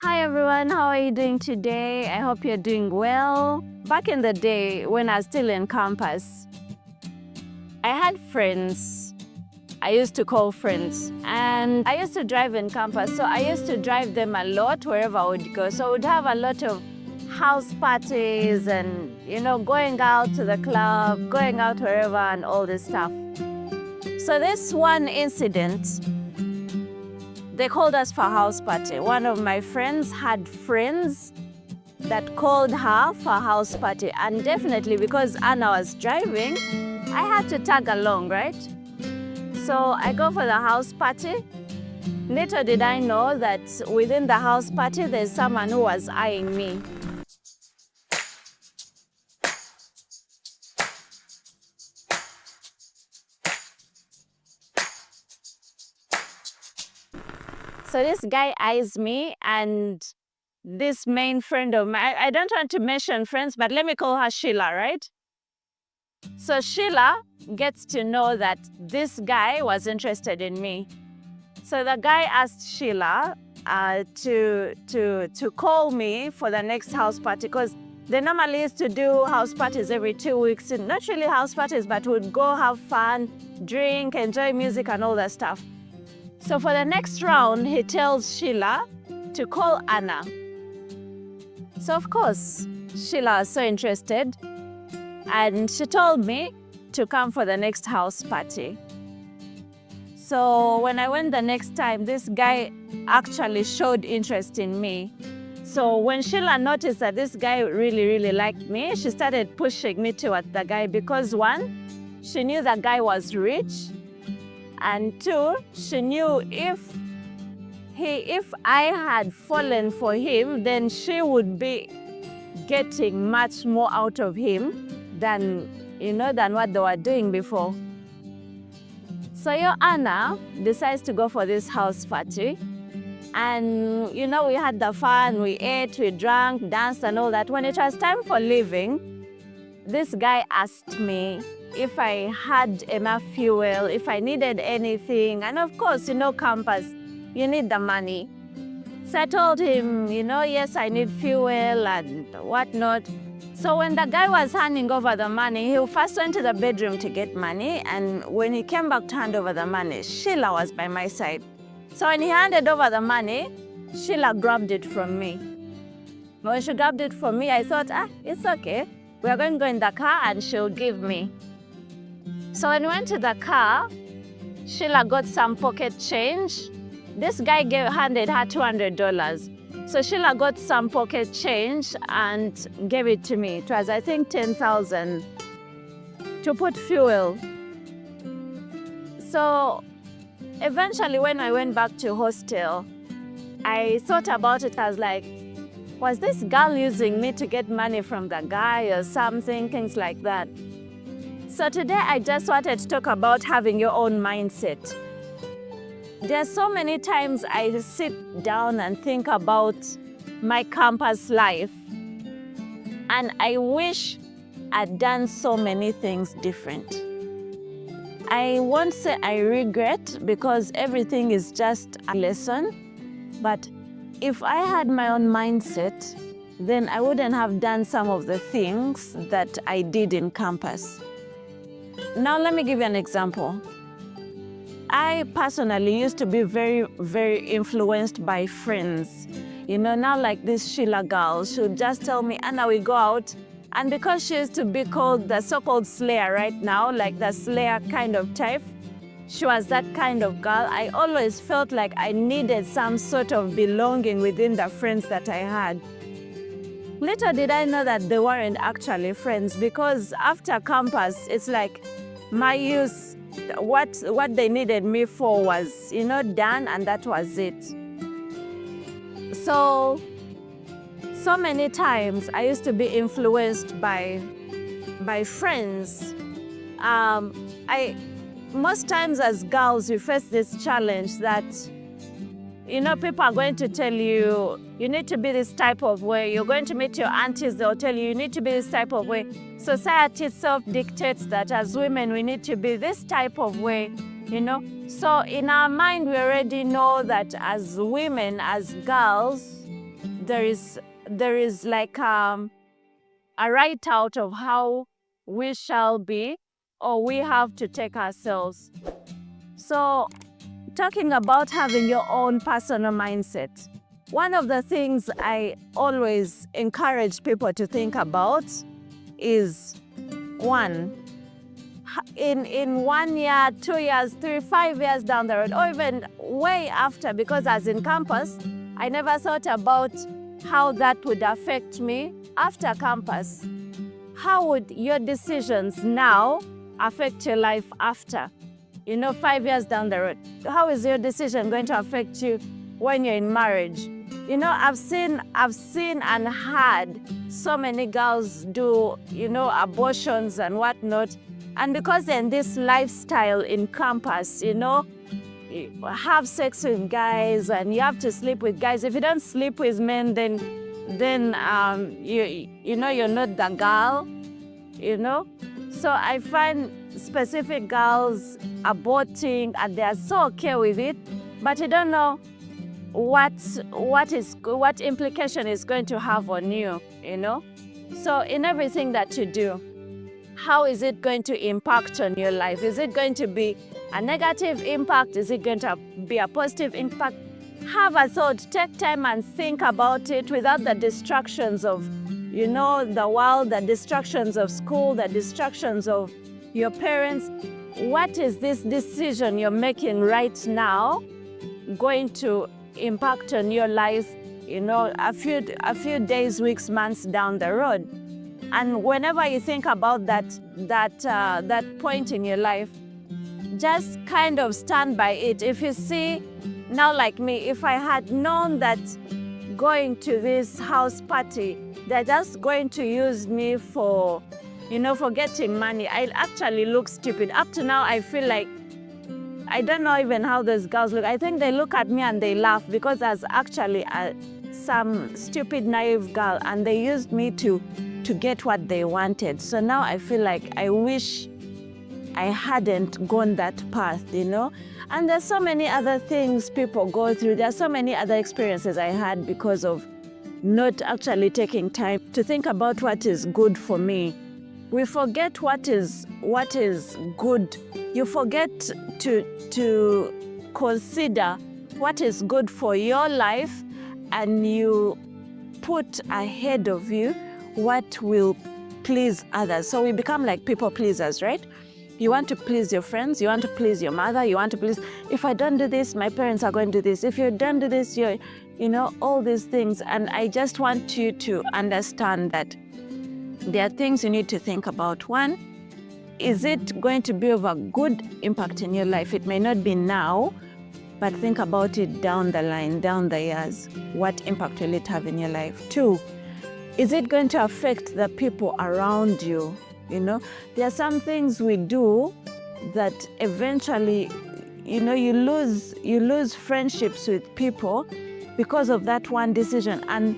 Hi everyone, how are you doing today? I hope you're doing well. Back in the day when I was still in campus, I had friends. I used to call friends, and I used to drive in campus, so I used to drive them a lot wherever I would go. So I would have a lot of house parties and, going out to the club, going out wherever, and all this stuff. So, this one incident, they called us for a house party. One of my friends had friends that called her for a house party. And definitely because Anna was driving, I had to tag along, right? So I go for the house party. Little did I know that within the house party, there's someone who was eyeing me. So this guy eyes me, and this main friend of mine, I don't want to mention friends, but let me call her Sheila, right? So Sheila gets to know that this guy was interested in me. So the guy asked Sheila to call me for the next house party, because they normally used to do house parties every 2 weeks. Not really house parties, but would go have fun, drink, enjoy music and all that stuff. So for the next round, he tells Sheila to call Anna. So of course, Sheila was so interested, and she told me to come for the next house party. So when I went the next time, this guy actually showed interest in me. So when Sheila noticed that this guy really, really liked me, she started pushing me towards the guy because, one, she knew the guy was rich, and two, she knew if I had fallen for him, then she would be getting much more out of him than what they were doing before. So Anna decides to go for this house party. And we had the fun, we ate, we drank, danced and all that. When it was time for leaving, this guy asked me if I had enough fuel, if I needed anything. And of course, campus, you need the money. So I told him, yes, I need fuel and whatnot. So when the guy was handing over the money, he first went to the bedroom to get money. And when he came back to hand over the money, Sheila was by my side. So when he handed over the money, Sheila grabbed it from me. When she grabbed it from me, I thought, it's okay. We are going to go in the car and she'll give me. So when we went to the car, Sheila got some pocket change. This guy handed her $200. So Sheila got some pocket change and gave it to me. It was, I think, 10,000 to put fuel. So eventually, when I went back to hostel, I thought about it as like, was this girl using me to get money from the guy or something, things like that. So today I just wanted to talk about having your own mindset. There are so many times I sit down and think about my campus life, and I wish I'd done so many things different. I won't say I regret, because everything is just a lesson, but if I had my own mindset, then I wouldn't have done some of the things that I did in campus. Now let me give you an example. I personally used to be very, very influenced by friends. Now like this Sheila girl, she would just tell me, Anna, we go out. And because she used to be called the so-called slayer right now, like the slayer kind of type, she was that kind of girl. I always felt like I needed some sort of belonging within the friends that I had. Little did I know that they weren't actually friends, because after campus, it's like my use, what they needed me for was, done, and that was it. So many times I used to be influenced by friends. Most times as girls, we face this challenge that, people are going to tell you, you need to be this type of way. You're going to meet your aunties, they'll tell you, you need to be this type of way. Society itself dictates that as women, we need to be this type of way, So in our mind, we already know that as women, as girls, there is like a write out of how we shall be, or we have to take ourselves. So talking about having your own personal mindset, one of the things I always encourage people to think about is, one, in 1 year, 2 years, 3, 5 years down the road, or even way after, because as in campus, I never thought about how that would affect me after campus. How would your decisions now affect your life after? 5 years down the road. How is your decision going to affect you when you're in marriage? I've seen and heard so many girls do, abortions and whatnot. And because they're in this lifestyle in campus, you have sex with guys and you have to sleep with guys. If you don't sleep with men, then you're not the girl, So I find specific girls aborting and they are so okay with it, but you don't know what implication it's going to have on you, So in everything that you do, how is it going to impact on your life? Is it going to be a negative impact? Is it going to be a positive impact? Have a thought, take time and think about it without the distractions of, the world, the distractions of school, the distractions of your parents. What is this decision you're making right now going to impact on your life, a few days, weeks, months down the road? And whenever you think about that point in your life, just kind of stand by it. If you see, now like me, if I had known that going to this house party, they're just going to use me for getting money, I'll actually look stupid. Up to now, I feel like, I don't know even how those girls look. I think they look at me and they laugh because I was actually some stupid, naive girl, and they used me to get what they wanted. So now I feel like I wish I hadn't gone that path, And there's so many other things people go through. There's so many other experiences I had because of not actually taking time to think about what is good for me. We forget what is good. You forget to consider what is good for your life, and you put ahead of you what will please others. So we become like people pleasers, right? You want to please your friends, you want to please your mother, you want to please, if I don't do this, my parents are going to do this. If you don't do this, all these things. And I just want you to understand that there are things you need to think about. One, is it going to be of a good impact in your life? It may not be now, but think about it down the line, down the years. What impact will it have in your life? Two, is it going to affect the people around you? There are some things we do that eventually, you lose friendships with people because of that one decision. And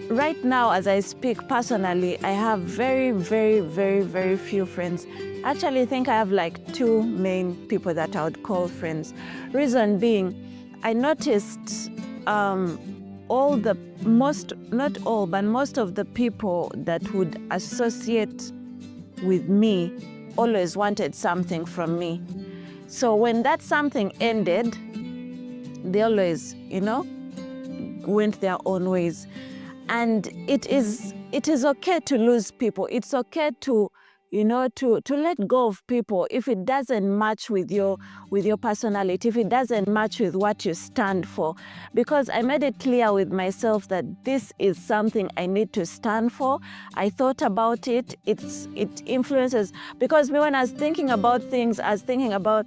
right now, as I speak personally, I have very, very, very, very few friends. Actually, I think I have like 2 main people that I would call friends. Reason being, I noticed most of the people that would associate with me always wanted something from me. So when that something ended, they always, went their own ways. And it is okay to lose people. It's okay to let go of people if it doesn't match with your personality, if it doesn't match with what you stand for. Because I made it clear with myself that this is something I need to stand for. I thought about it. It influences, because when I was thinking about things, I was thinking about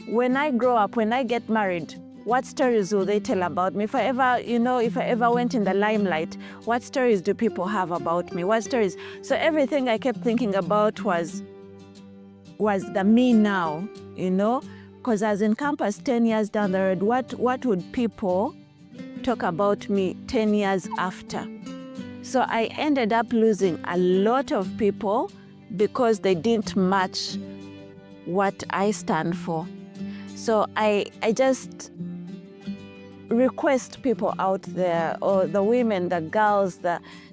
when I grow up, when I get married, what stories will they tell about me? If I ever went in the limelight, what stories do people have about me? What stories? So everything I kept thinking about was the me now, because I was in campus 10 years down the road. What would people talk about me 10 years after? So I ended up losing a lot of people because they didn't match what I stand for. So I just request people out there, or the women, the girls,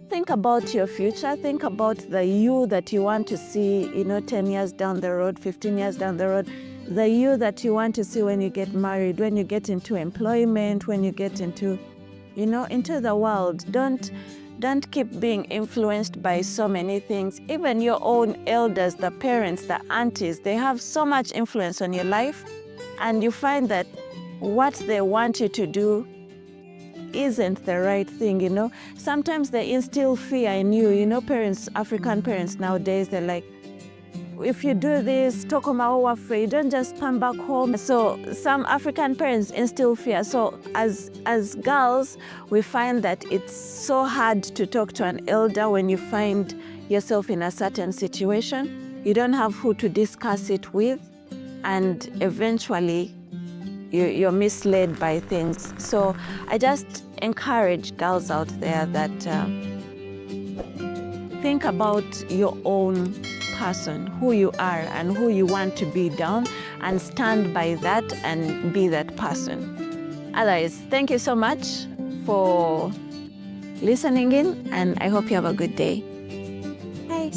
think about your future. Think about the you that you want to see, 10 years down the road, 15 years down the road. The you that you want to see when you get married, when you get into employment, when you get into, into the world. Don't keep being influenced by so many things. Even your own elders, the parents, the aunties, they have so much influence on your life. And you find that what they want you to do isn't the right thing, Sometimes they instill fear in you, parents, African parents nowadays, they're like, if you do this, Tokomawa free, don't just come back home. So some African parents instill fear. So as girls, we find that it's so hard to talk to an elder when you find yourself in a certain situation. You don't have who to discuss it with, and eventually you're misled by things. So I just encourage girls out there that think about your own person, who you are and who you want to be down, and stand by that and be that person. Otherwise, thank you so much for listening in, and I hope you have a good day. Bye.